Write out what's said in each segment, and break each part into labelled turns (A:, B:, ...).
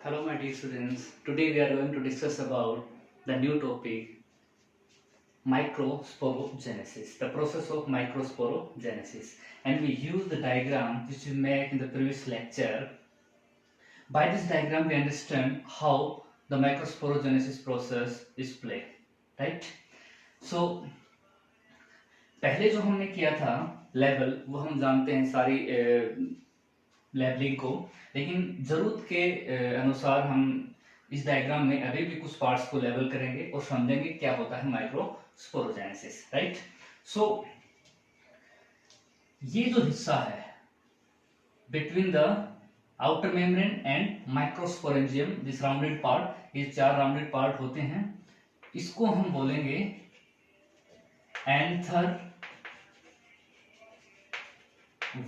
A: Hello my dear students, today we are going to discuss about the new topic microsporogenesis, the process of microsporogenesis, and we use the diagram which we made in the previous lecture. By this diagram we understand how the microsporogenesis process is played, right? So पहले जो हमने किया था level वो हम जानते हैं सारी लेबलिंग को, लेकिन जरूरत के अनुसार हम इस डायग्राम में अभी भी कुछ पार्ट्स को लेवल करेंगे और समझेंगे क्या होता है माइक्रोस्पोरोजेनेसिस, राइट? सो ये जो हिस्सा है between the outer membrane and microsporangium, this rounded part, ये चार राउंडेड पार्ट होते हैं, इसको हम बोलेंगे anther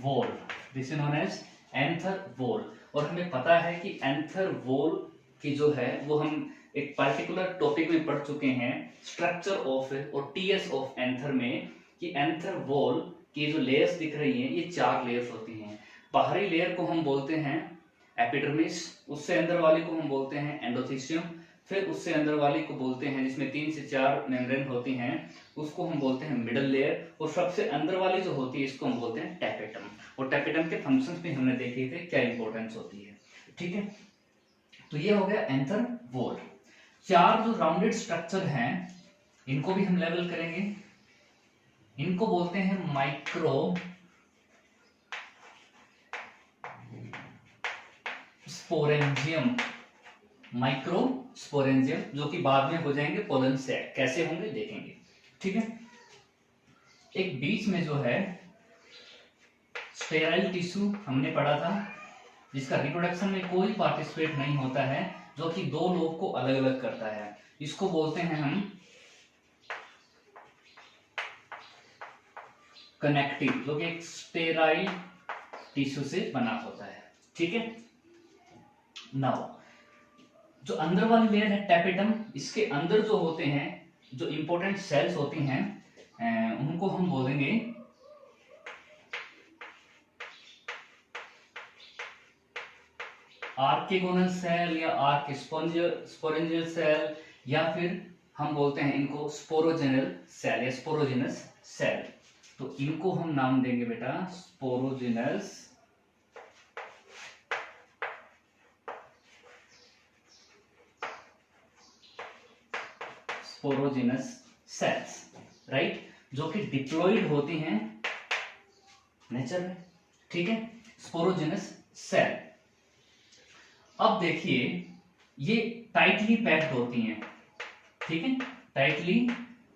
A: wall, this is known as anther wall. और हमें पता है कि एंथर वॉल की जो है वो हम एक पर्टिकुलर टॉपिक में पढ़ चुके हैं, स्ट्रक्चर ऑफ और टीएस ऑफ एंथर में, कि एंथर वॉल की जो लेयर्स दिख रही हैं ये चार लेयर्स होती हैं। बाहरी लेयर को हम बोलते हैं एपिडर्मिस, उससे अंदर वाली को हम बोलते हैं एंडोथेलियम, फिर उससे अंदर वाली को बोलते हैं जिसमें 3 से 4 मेम्ब्रेन होती हैं उसको हम बोलते हैं मिडल लेयर, और सबसे अंदर वाली जो होती है इसको हम बोलते हैं टैपेटम। और टैपेटम के फंक्शंस भी हमने देखे थे क्या इंपॉर्टेंस होती है, ठीक है? तो ये हो गया एंथर वॉल। चार जो राउंडेड स्ट्रक्चर हैं इनको भी हम लेवल करेंगे, इनको बोलते हैं माइक्रो स्पोरेंजियम, माइक्रोस्पोरेंजियम, जो कि बाद में हो जाएंगे पोलन सेट। कैसे होंगे देखेंगे, ठीक है? एक बीच में जो है स्टेराइल टिश्यू हमने पढ़ा था, जिसका रिप्रोडक्शन में कोई पार्टिसिपेट नहीं होता है, जो कि दो लोग को अलग अलग करता है, इसको बोलते हैं हम कनेक्टिव, जो कि एक स्टेराइल टिश्यू से बना होता है, ठीक है? नाउ जो अंदर वाली लेयर है टैपेटम, इसके अंदर जो होते हैं जो इंपॉर्टेंट सेल्स होती हैं उनको हम बोलेंगे आर्केगोनल सेल या आर्कस्पोरेंजियल सेल, या फिर हम बोलते हैं इनको स्पोरोजेनल सेल या स्पोरोजिनस सेल। तो इनको हम नाम देंगे बेटा स्पोरोजिनस सेल्स, राइट? जो कि डिप्लॉइड होती हैं नेचर में, ठीक है? Sporogenous cell. अब देखिए ये टाइटली पैक्ड होती हैं, ठीक है? टाइटली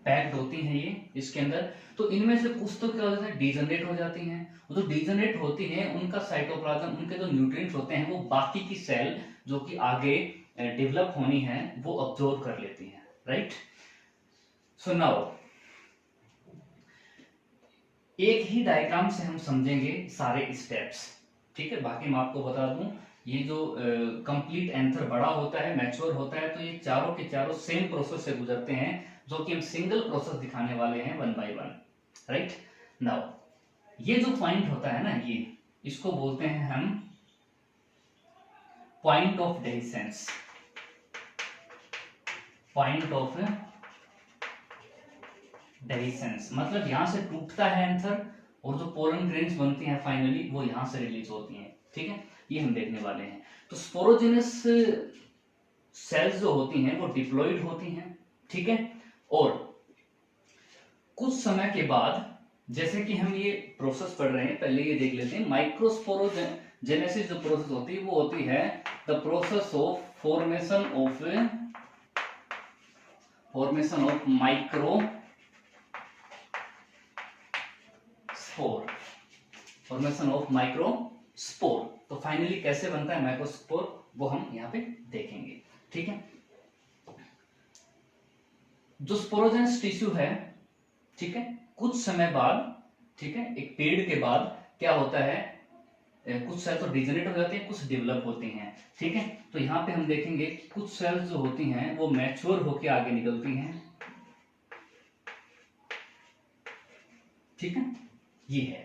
A: पैक्ड होती हैं ये इसके अंदर। तो इनमें से कुछ तो क्या हो जाता है, डिजनरेट हो जाती हैं। वो जो डिजनरेट होती हैं उनका साइटोप्लाज्म, उनके जो न्यूट्रिएंट्स होते हैं वो बाकी की सेल जो कि आगे डेवलप होनी है वो अब्जॉर्ब कर लेती हैं, राइट? सो नाउ एक ही डायग्राम से हम समझेंगे सारे स्टेप्स, ठीक है? बाकी मैं आपको बता दूं, ये जो कंप्लीट एंथर बड़ा होता है, मैच्योर होता है, तो ये चारों के चारों सेम प्रोसेस से गुजरते हैं, जो कि हम सिंगल प्रोसेस दिखाने वाले हैं 1 by 1, राइट? नाउ ये जो पॉइंट होता है ना, ये इसको बोलते हैं हम point of dehiscence, point of dehiscence. मतलब यहां से टूटता है एंथर और जो पोलन ग्रेन्स बनती हैं फाइनली वो यहां से रिलीज होती हैं, ठीक है? ये हम देखने वाले हैं। तो स्पोरोजिनस सेल्स जो होती हैं वो डिप्लॉइड होती हैं, ठीक है? और कुछ समय के बाद, जैसे कि हम ये प्रोसेस पढ़ रहे हैं, पहले ये देख लेते हैं। माइक्रोस्पोरोजेनेसिस जो प्रोसेस होती है वो होती है the process of formation of micro formation of microspore. तो फाइनली कैसे बनता है माइक्रोस्पोर वो हम यहाँ पे देखेंगे, ठीक है? जो स्पोरोजेनस टिश्यू है, ठीक है, कुछ समय बाद, ठीक है, एक पीरियड के बाद क्या होता है, कुछ सेल तो डिजनरेट हो जाते हैं, कुछ डेवलप होती हैं, ठीक है? तो यहाँ पे हम देखेंगे कुछ सेल्स जो होती हैं वो मैच्योर होकर आगे निकलती हैं, ठीक है? ये है।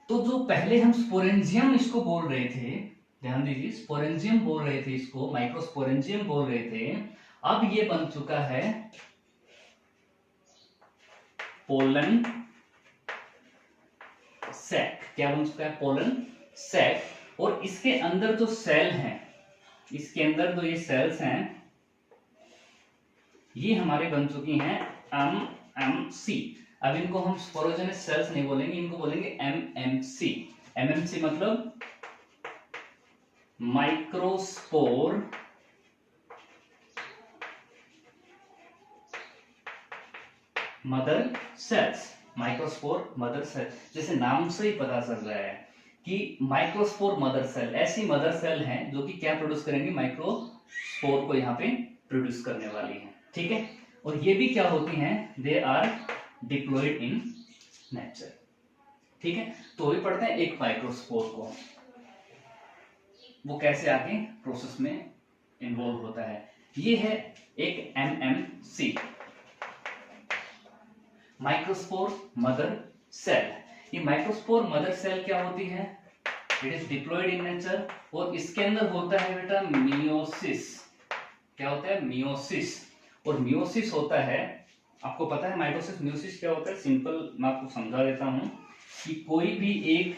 A: तो जो पहले हम स्पोरेंजियम इसको बोल रहे थे, ध्यान दीजिए, स्पोरेंजियम बोल रहे थे इसको, माइक्रोस्पोरेंजियम बोल रहे थे, अब ये बन चुका है पोलन सैक। क्या बन चुका है? Pollen sac. और इसके अंदर जो सेल हैं, इसके अंदर जो ये सेल्स हैं, ये हमारे बन चुकी हैं एमएमसी। अब इनको हम स्पोरोजेनस सेल्स नहीं बोलेंगे, इनको बोलेंगे एमएमसी। एमएमसी मतलब microspore mother cells. Microspore mother cell, जैसे नाम से ही पता चल रहा है कि माइक्रोस्पोर मदर सेल, ऐसी मदर सेल हैं जो कि क्या प्रोड्यूस करेंगे? माइक्रोस्पोर को यहाँ पे प्रोड्यूस करने वाली हैं। ठीक है, और ये भी क्या होती हैं? They are diploid in nature. ठीक है, तो वही पढ़ते हैं एक माइक्रोस्पोर को, वो कैसे आगे प्रोसेस में इन्वॉल्व होता है। ये है एक एमएमसी, माइक्रोस्पोर मदर सेल। ये माइक्रोस्पोर मदर सेल क्या होती है? It is diploid in nature, और इसके अंदर होता है बेटा मियोसिस। क्या होता है? मियोसिस। और मियोसिस होता है, आपको पता है माइटोसिस मियोसिस क्या होता है? सिंपल मैं आपको समझा देता हूं कि कोई भी एक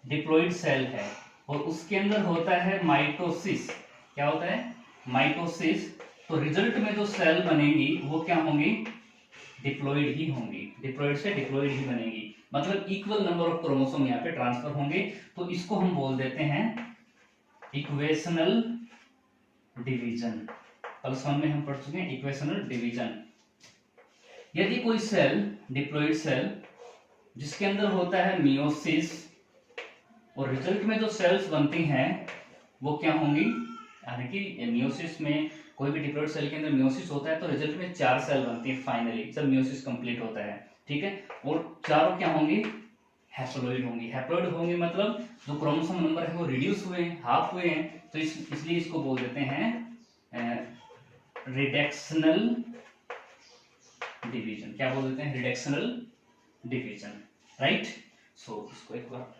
A: डिप्लॉयड सेल है और उसके अंदर होता है माइटोसिस। क्या होता है? माइटोसिस। तो रिजल्ट में जो सेल बनेगी वो क्या होंगी? डिप्लॉयड ही होंगी। डिप्लॉयड से डिप्लॉयड ही बनेगी, मतलब इक्वल नंबर ऑफ क्रोमोसोम यहाँ पे ट्रांसफर होंगे। तो इसको हम बोल देते हैं इक्वेशनल डिवीजन। +1 में हम पढ़ चुके हैं इक्वेशनल डिवीजन। यदि कोई सेल, डिप्लॉयड सेल, जिसके अंदर होता है मियोसिस, और रिजल्ट में जो सेल्स बनती हैं वो क्या होंगी? यानी कि मियोसिस में कोई भी डिप्लॉयड सेल के अंदर मियोसिस होता है तो रिजल्ट में 4 सेल बनती है फाइनली, जब मियोसिस कंप्लीट होता है। ठीक है, और चारों क्या होंगी? हैप्लॉइड होंगी। हैप्लॉइड होंगी मतलब जो क्रोमोसोम नंबर है वो रिड्यूस हुए हैं, हाफ हुए हैं, तो इसलिए इसको बोल देते हैं रिडक्शनल डिवीजन। क्या बोल देते हैं? Reductional division, right. सो इसको एक बार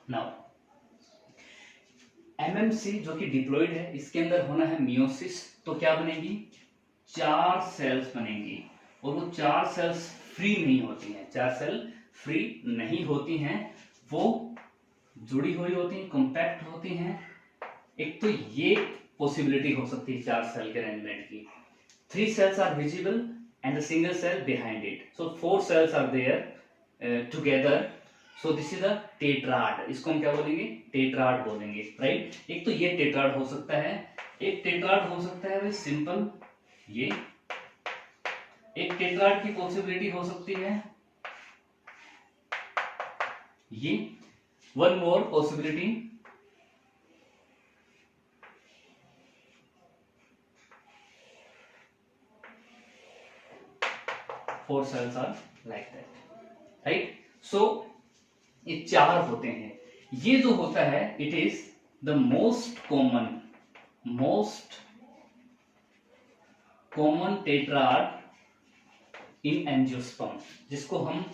A: नाउ एमएमसी जो कि डिप्लॉयड है, इसके अंदर होना है मियोसिस, तो क्या बनेगी? 4 सेल्स बनेंगी, और वो 4 सेल्स फ्री नहीं होती हैं। 4 सेल फ्री नहीं होती हैं, वो जुड़ी हुई होती हैं, कॉम्पैक्ट होती हैं। एक तो ये पॉसिबिलिटी हो सकती है 4 सेल के अरेंजमेंट की। 3 cells are visible and a single cell behind it. So 4 cells are there together. So this is a tetrad. इसको हम क्या बोलेंगे? टेट्राड बोलेंगे, राइट। एक तो ये टेट्राड हो सकता है, एक टेट्राड हो सकता है भाई सिंपल ये, एक टेट्राड की पॉसिबिलिटी हो सकती है ये, one more possibility, four cells are like that, right? So ये 4 होते हैं। ये जो होता है it is the most common tetrad in angiosperm, जिसको हम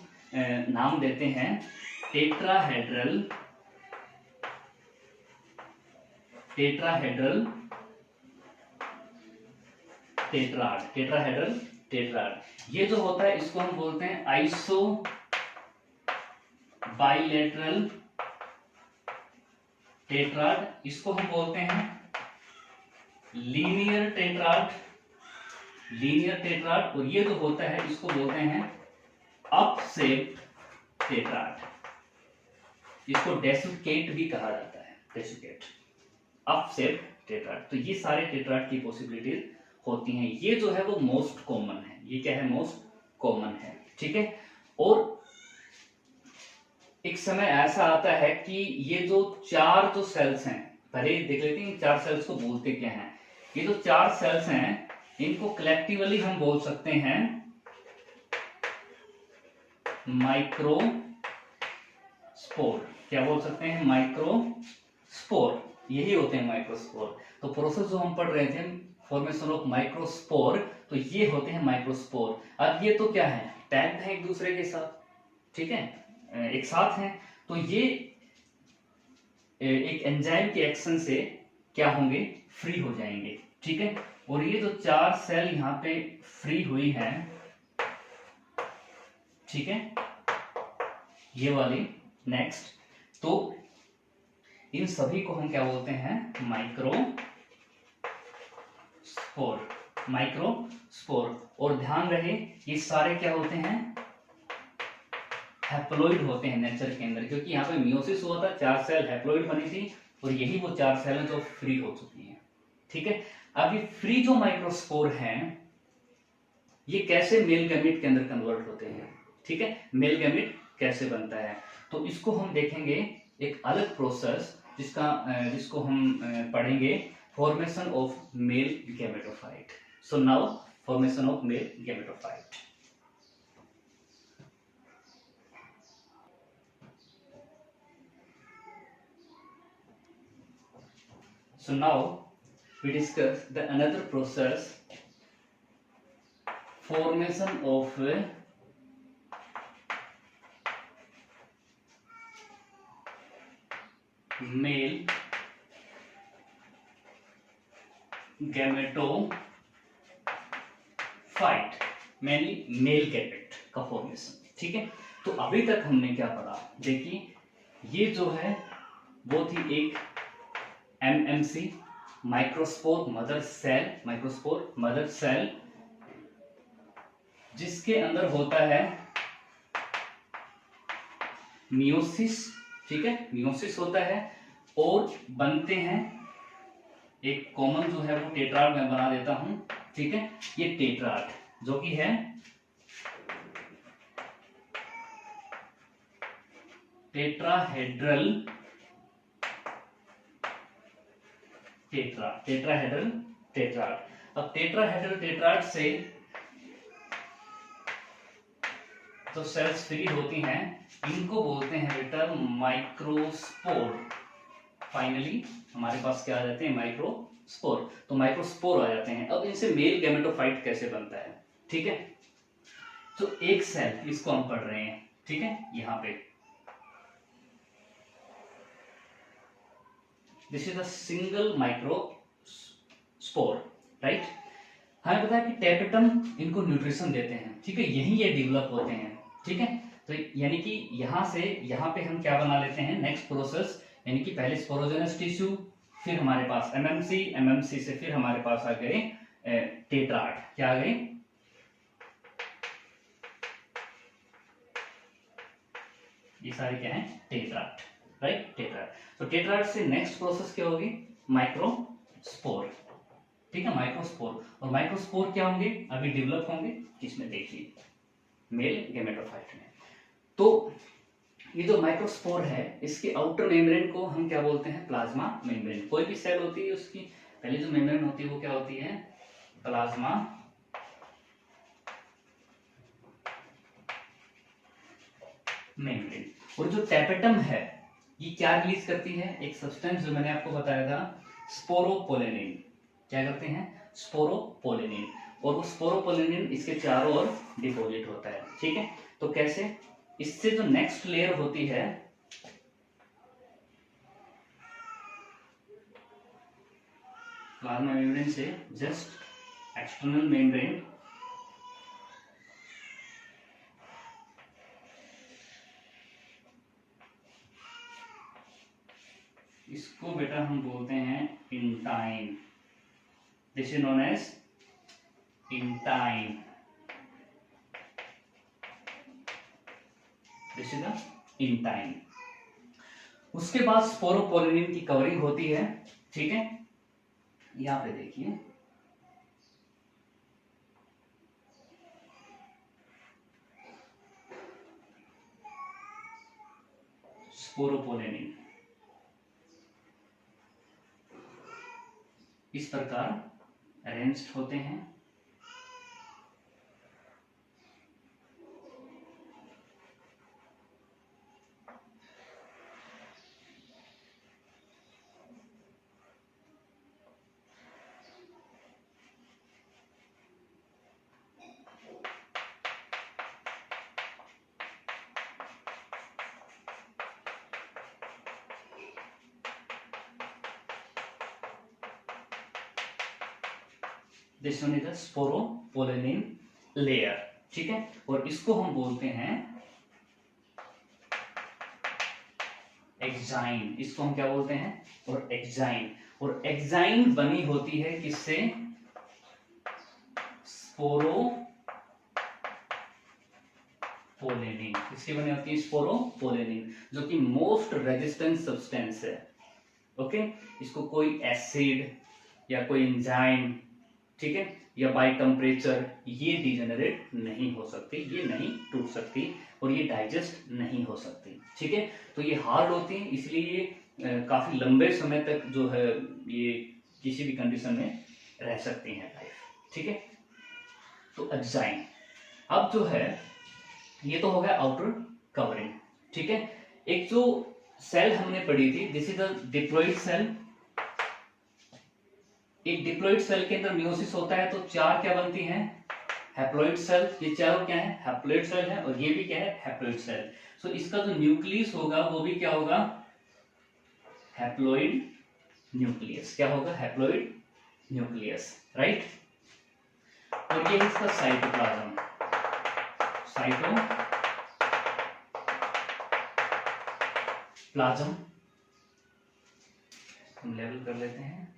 A: नाम देते हैं टेट्राहेड्रल टेट्राड। ये जो होता है इसको हम बोलते हैं आइसो बाइलेटरल टेट्राड, इसको हम बोलते हैं लीनियर टेट्राड, और ये जो होता है इसको बोलते हैं अपशेप्ड टेट्राड। इसको डेसिकेट भी कहा जाता है, डेसिकेट, अपशेप्ड टेट्राड। तो ये सारे टेट्राड की पॉसिबिलिटीज होती हैं। ये जो है वो मोस्ट कॉमन है। ये क्या है? मोस्ट कॉमन है, ठीक है। और एक समय ऐसा आता है कि ये जो 4 जो सेल्स हैं, पहले देख लेते हैं 4 सेल्स को बोलते क्या हैं। ये जो 4 सेल्स हैं इनको कलेक्टिवली हम बोल सकते हैं माइक्रोस्पोर। क्या बोल सकते हैं? माइक्रोस्पोर। यही होते हैं माइक्रोस्पोर। तो प्रोसेस जो हम पढ़ रहे थे फॉर्मेशन ऑफ माइक्रोस्पोर, तो ये होते हैं माइक्रोस्पोर। अब ये तो क्या है, टैग्ड है एक दूसरे के साथ, ठीक है, एक साथ हैं, तो ये एक एंजाइम के एक्शन से क्या होंगे, फ्री हो जाएंगे, ठीक है। और ये जो 4 सेल यहाँ पे फ्री हुई है, ठीक है, ये वाली, नेक्स्ट, तो इन सभी को हम क्या बोलते हैं, माइक्रोस्पोर, माइक्रोस्पोर। और ध्यान रहे ये सारे क्या होते हैं, हैप्लॉइड होते हैं नेचर के अंदर, क्योंकि यहाँ पे मियोसिस हुआ था, 4 सेल हैप्लॉइड बनी थी, और यही वो 4 सेल हैं जो फ्री हो चुकी हैं, ठीक है। अब ये फ्री जो माइक्रोस्पोर हैं, ये कैसे मेल गैमेट के अंदर कन्वर्ट होते हैं, ठीक है, मेल गैमेट कैसे बनता है, तो इसको हम देखेंगे एक अलग प्रोसेस, जिसको हम पढ़ेंगे, formation of male gametophyte. So now formation of male gametophyte. So now we discuss the another process, formation of male gametophyte, mainly male gamete का फॉर्मेशन, ठीक है। तो अभी तक हमने क्या पढ़ा, देखिए ये जो है वो थी एक MMC, microspore mother cell, microspore mother cell, जिसके अंदर होता है मियोसिस, ठीक है, मियोसिस होता है, और बनते हैं एक कॉमन जो है वो टेट्राड मैं बना देता हूं, ठीक है, ये टेट्राड जो कि है टेट्राहेड्रल, टेट्राहेड्रल टेट्राड। अब टेट्राहेड्रल टेट्राड से जो सेल्स फ्री होती हैं, इनको बोलते हैं बेटा माइक्रोस्पोर। फाइनली हमारे पास क्या आ जाते हैं, माइक्रोस्पोर। तो माइक्रोस्पोर आ जाते हैं। अब इनसे मेल गैमेटोफाइट कैसे बनता है, ठीक है। तो एक सेल, इसको हम पढ़ रहे हैं, ठीक है, यहां पे this is a single microspore, right. हमें पता है कि टेपेटम इनको न्यूट्रिशन देते हैं, ठीक है, यही ये डेवलप होते हैं, ठीक है। तो यानी कि यहां से यहां पे हम क्या बना लेते हैं, नेक्स्ट प्रोसेस, यानी कि पहले स्पोरोजेनस टिश्यू, फिर हमारे पास एमएमसी, एमएमसी से फिर हमारे पास आ गए टेट्राड, क्या आ गए, ये सारे क्या है, टेट्राड, राइट, टेट्राड। तो टेट्राड से नेक्स्ट प्रोसेस क्या होगी, माइक्रोस्पोर, ठीक है, माइक्रोस्पोर। और माइक्रोस्पोर क्या होंगे, अभी डेवलप होंगे, इसमें देखिए मेल गैमेटोफाइट में। तो ये जो माइक्रोस्पोर है, इसके आउटर मेम्ब्रेन को हम क्या बोलते हैं, प्लाज्मा मेम्ब्रेन। कोई भी सेल होती है उसकी पहले जो मेम्ब्रेन होती है वो क्या होती है, प्लाज्मा मेम्ब्रेन। और जो टेपेटम है ये क्या रिलीज करती है, एक सब्सटेंस जो मैंने आपको बताया था, स्पोरोपोलेनिन। क्या करते हैं, स्पोरोपोलेनिन। और वो स्पोरोपोलेनिन इसके चारों ओर डिपॉजिट होता है, ठीक है। तो कैसे, इससे जो नेक्स्ट लेयर होती है, प्लाज्मा मेम्ब्रेन से जस्ट एक्सटर्नल मेम्ब्रेन, इसको बेटा हम बोलते हैं intine, this is known as intine, this is the intine. उसके बाद स्पोरोपोलेनिन की कवरिंग होती है, ठीक है, यहां पे देखिए स्पोरोपोलेनिन इस प्रकार अरेंज्ड होते हैं। This one is the sporopollenin layer, ठीक है। और इसको हम बोलते हैं एक्साइन, इसको हम क्या बोलते हैं, और एक्साइन। और एक्साइन बनी होती है किससे, स्पोरोपोलेनिन, किसकी बनी होती है, स्पोरोपोलेनिन, जो कि मोस्ट रेजिस्टेंट सब्सटेंस है। ओके, इसको कोई एसिड या कोई एंजाइम, ठीक है, या बाय टेम्परेचर ये डिजेनरेट नहीं हो सकती, ये नहीं टूट सकती, और ये डाइजेस्ट नहीं हो सकती, ठीक है। तो ये हार्ड होती है, इसलिए ये काफी लंबे समय तक जो है ये किसी भी कंडीशन में रह सकती हैं लाइफ, ठीक है। तो एंजाइम, अब जो है ये तो हो गया आउटर कवरिंग, ठीक है। एक जो सेल हमने पढ़ी थी, this is the diploid cell. एक डिप्लॉइड सेल के अंदर मियोसिस होता है तो चार क्या बनती हैं, हैप्लॉइड सेल। ये चारों क्या है, हैप्लॉइड सेल है, और ये भी क्या है, हैप्लॉइड सेल। सो इसका जो न्यूक्लियस होगा वो भी क्या होगा, हैप्लॉइड न्यूक्लियस। क्या होगा, हैप्लॉइड न्यूक्लियस, राइट। और ये इसका साइटोप्लाज्म, साइटोप्लाज्म हम लेवल कर लेते हैं,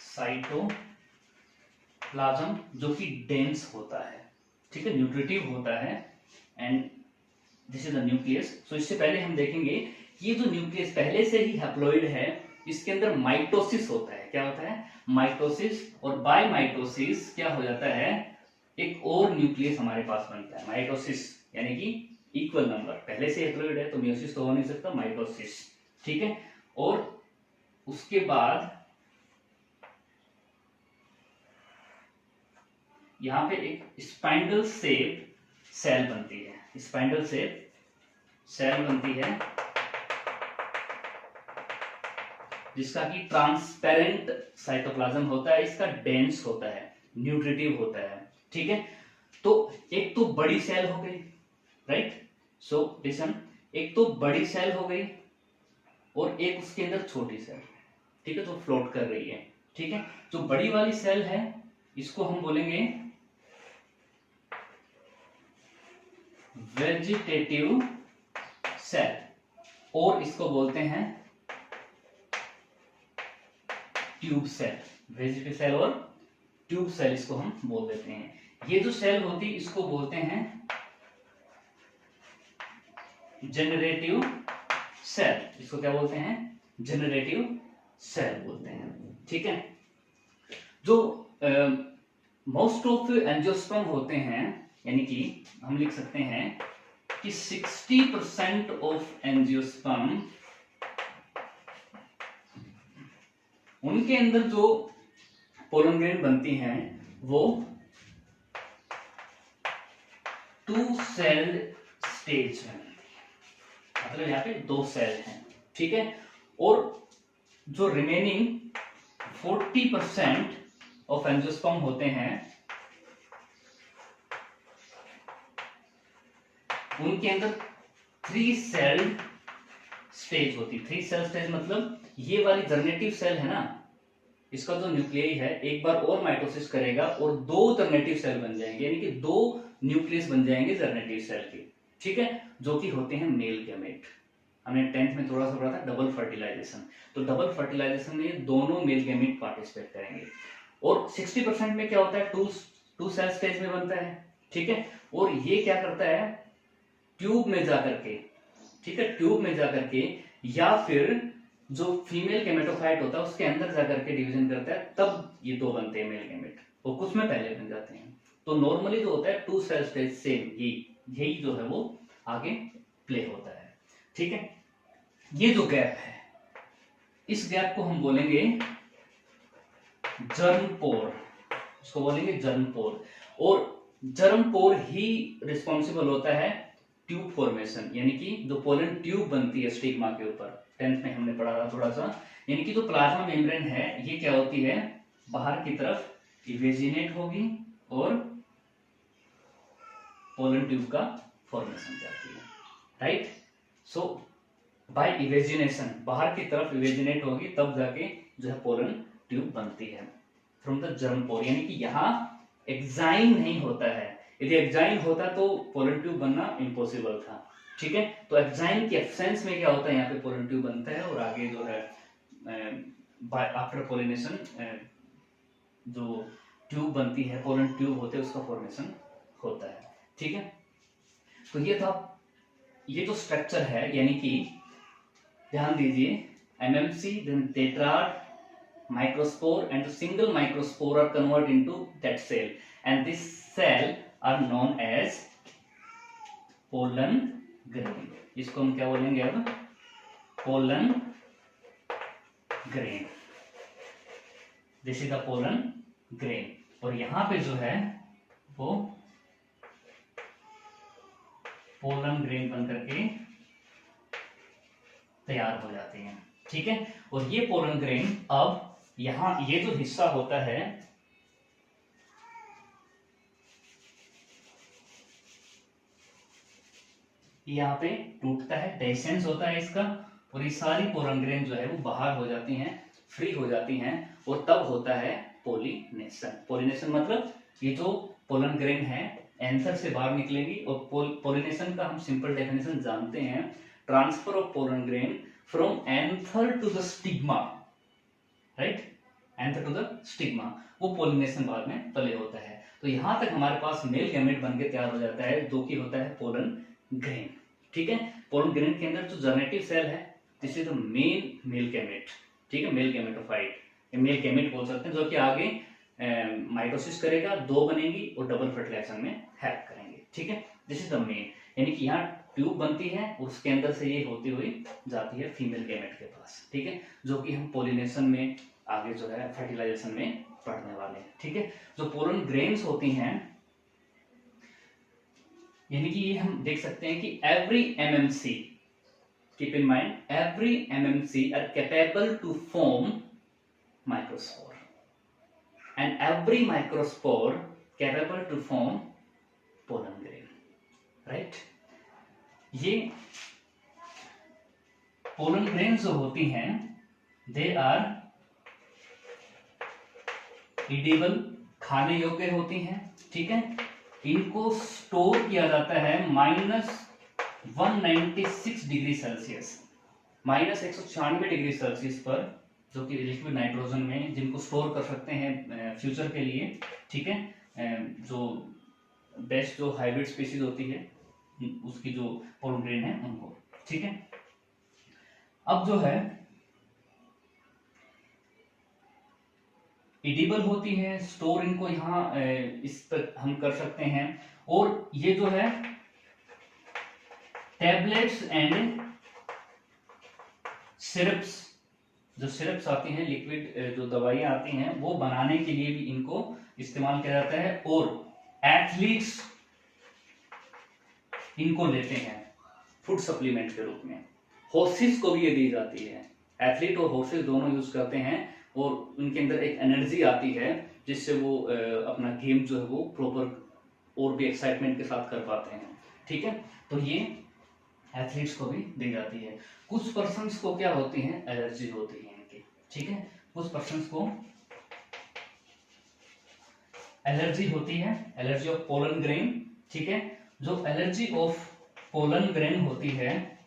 A: साइटोप्लाज्म जो कि डेंस होता है, ठीक है, न्यूट्रिटिव होता है, and this is the nucleus. So इससे पहले हम देखेंगे ये जो न्यूक्लियस पहले से ही हैप्लॉइड है, इसके अंदर माइटोसिस होता है। क्या होता है, माइटोसिस। और बाय माइटोसिस क्या हो जाता है, एक और न्यूक्लियस हमारे पास बनता है, माइटोसिस, यानी कि इक्वल नंबर। पहले से हैप्लॉइड है तो मियोसिस तो हो नहीं सकता, माइटोसिस, ठीक है। और उसके बाद यहां पे एक स्पाइंडल शेप सेल बनती है, स्पाइंडल शेप सेल बनती है, जिसका कि ट्रांसपेरेंट साइटोप्लाज्म होता है, इसका डेंस होता है, न्यूट्रिटिव होता है, ठीक है। तो एक तो बड़ी सेल हो गई, राइट। सो लिसन, एक तो बड़ी सेल हो गई और एक उसके अंदर छोटी सेल, ठीक है, जो फ्लोट कर रही है, ठीक है। जो बड़ी वाली सेल है इसको हम बोलेंगे वेजिटेटिव सेल, और इसको बोलते हैं ट्यूब सेल। वेजिटेटिव सेल और ट्यूब सेल इसको हम बोल देते हैं। ये जो सेल होती है इसको बोलते हैं जनरेटिव सेल, इसको क्या बोलते हैं, जनरेटिव सेल बोलते हैं, ठीक है। जो मोस्ट ऑफ एंजियोस्पर्म होते हैं, यानी कि हम लिख सकते हैं कि 60% ऑफ एंजियोस्पर्म, उनके अंदर जो पोलन ग्रेन बनती हैं वो 2 सेल्ड स्टेज में, मतलब यहाँ पे 2 सेल हैं, ठीक है। और जो रिमेनिंग 40% ऑफ एंजियोस्पर्म होते हैं, उनके अंदर 3 सेल्ड स्टेज होती। 3 सेल स्टेज मतलब ये वाली जर्नेटिव सेल है ना, इसका जो न्यूक्लियई है एक बार और माइटोसिस करेगा और 2 जर्नेटिव सेल बन जाएंगे, यानी कि 2 न्यूक्लियस बन जाएंगे जर्नेटिव सेल के, ठीक है, जो कि होते हैं मेल गैमेट। हमने 10th में थोड़ा सा पढ़ा था डबल फर्टिलाइजेशन। तो डबल फर्टिलाइजेशन में दोनों मेल गैमेट पार्टिसिपेट करेंगे। और 60% में क्या होता है, 2 सेल स्टेज में बनता है, ठीक है। और ये क्या करता है, ट्यूब में जाकर के, ठीक है, ट्यूब में जाकर के, या फिर जो फीमेल गैमेटोफाइट होता है उसके अंदर जाकर के डिवीजन करता है, तब ये 2 बनते हैं मेल गैमेट, और कुछ में पहले बन जाते हैं। तो नॉर्मली जो होता है 2 सेल स्टेज सेम, यही जो है वो आगे प्ले होता है, ठीक है। ये जो गैप है, इस गैप को हम बोलेंगे जर्म पोर, इसको बोलेंगे जर्म पोर। और जर्म पोर ही रिस्पॉन्सिबल होता है ट्यूब फॉर्मेशन, यानी कि जो पोलन ट्यूब बनती है स्टिग्मा के ऊपर, 10th में हमने पढ़ा था थोड़ा सा। यानी कि जो प्लाज्मा मेम्ब्रेन है ये क्या होती है, बाहर की तरफ इवेजिनेट होगी और पोलन ट्यूब का फॉर्मेशन करती है, राइट। सो बाय इवेजिनेशन, बाहर की तरफ इवेजिनेट होगी तब जाके जो है पोलन ट्यूब बनती है। फ्रॉम द जर्म पोर, यानी कि यहाँ एक्साइन नहीं होता है। यदि एक्साइन होता तो पोलन ट्यूब बनना इम्पॉसिबल था, ठीक है। तो एक्साइन के एब्सेंस में क्या होता है, यहाँ पे पोलन ट्यूब बनता है और आगे जो है आफ्टर पोलिनेशन जो ट्यूब बनती है, पोलन ट्यूब होते हैं, उसका फॉर्मेशन होता है, ठीक है। तो ये था, ये जो स्ट्रक्चर है, यानी कि ध्यान दीजिए, MMC then tetrad, microspore, and the single microspore are converted into that cell, and this cell are known as pollen grain. इसको हम क्या बोलेंगे अब, pollen grain. This is the pollen grain. और यहाँ पे जो है वो pollen grain बन करके तैयार हो जाते हैं, ठीक है। और ये pollen grain अब यहां ये जो हिस्सा होता है, यहाँ पे टूटता है, डेसेंस होता है इसका, और ये सारी पोलन ग्रेन जो है वो बाहर हो जाती हैं, फ्री हो जाती हैं, और तब होता है पोलिनेशन। पोलिनेशन मतलब ये जो पोलन ग्रेन है एंथर से बाहर निकलेगी, और पोलिनेशन का हम सिंपल डेफिनेशन जानते हैं, transfer of pollen grain from anther to the stigma, right, anther to the stigma, वो पोलिनेशन बाद में पहले होता है। तो यहां तक हमारे पास मेल गैमेट बनके तैयार हो जाता है, जो कि होता है पोलन ग्रेन, ठीक है। पोलन ग्रेन के अंदर जो जर्नेटिव सेल है, this is the main male gamete, ठीक है, मेल गैमेटोफाइट, मेल गैमेट बोल सकते हैं, जो कि आगे माइटोसिस करेगा, दो बनेगी और डबल फर्टिलाइजेशन में हेल्प करेंगे, ठीक है। दिस इज द मेन, यानी कि यहाँ ट्यूब बनती है और उसके अंदर से ये होती हुई जाती है फीमेल गैमेट के पास, ठीक है, जो कि हम पोलिनेशन में आगे जो है फर्टिलाइजेशन में पढ़ने वाले हैं, ठीक है। जो पोलन ग्रेन्स होती हैं, यानी कि ये हम देख सकते हैं कि every MMC, keep in mind, every MMC are capable to form microspore, and every microspore capable to form pollen grain, right. ये पोलन ग्रेन जो होती हैं, दे आर ईडेबल, खाने योग्य होती हैं, ठीक है। इनको स्टोर किया जाता है -196 डिग्री सेल्सियस, -196 डिग्री सेल्सियस पर, जो कि लिक्विड नाइट्रोजन में, जिनको स्टोर कर सकते हैं फ्यूचर के लिए, ठीक है। जो बेस्ट जो हाइब्रिड स्पीसीज होती है उसकी जो पोलन ग्रेन है उनको, ठीक है। अब जो है एडिबल होती है, स्टोर इनको यहाँ इस पर हम कर सकते हैं, और ये जो है टैबलेट्स एंड सिरप्स, जो सिरप्स आती हैं, लिक्विड जो दवाइयां आती हैं, वो बनाने के लिए भी इनको इस्तेमाल किया जाता है, और एथलीट्स इनको लेते हैं फूड सप्लीमेंट के रूप में। हॉर्सेस को भी ये दी जाती है, एथलीट और हॉर्सेस दोनों यूज करते हैं, और उनके अंदर एक एनर्जी आती है जिससे वो अपना गेम जो है वो प्रॉपर और भी एक्साइटमेंट के साथ कर पाते हैं, ठीक है। तो ये एथलीट्स को भी दी जाती है। कुछ पर्सन्स को क्या होती है, एलर्जी होती है इनकी, ठीक है। कुछ पर्सन्स को एलर्जी होती है, एलर्जी ऑफ पोलन ग्रेन, ठीक है। जो एलर्जी ऑफ पोलन ग्रेन होती है,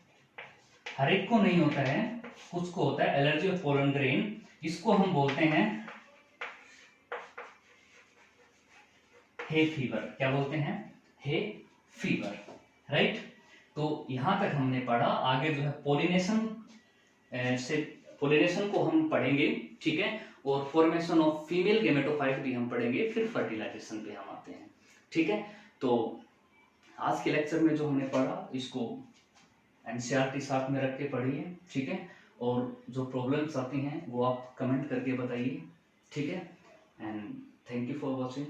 A: हर एक को नहीं होता है, कुछ को होता है एलर्जी ऑफ पोलन ग्रेन। इसको हम बोलते हैं हे फीवर, क्या बोलते हैं, हे फीवर, राइट। तो यहां तक हमने पढ़ा, आगे जो है पोलिनेशन से, पोलिनेशन को हम पढ़ेंगे, ठीक है, और फॉर्मेशन ऑफ फीमेल गेमेटोफाइट भी हम पढ़ेंगे, फिर फर्टिलाइजेशन पे हम आते हैं, ठीक है। तो आज के लेक्चर में जो हमने पढ़ा, इसको एनसीईआरटी साथ में रख के पढ़िए, ठीक है, और जो प्रॉब्लम्स आती हैं वो आप कमेंट करके बताइए, ठीक है। And thank you for watching.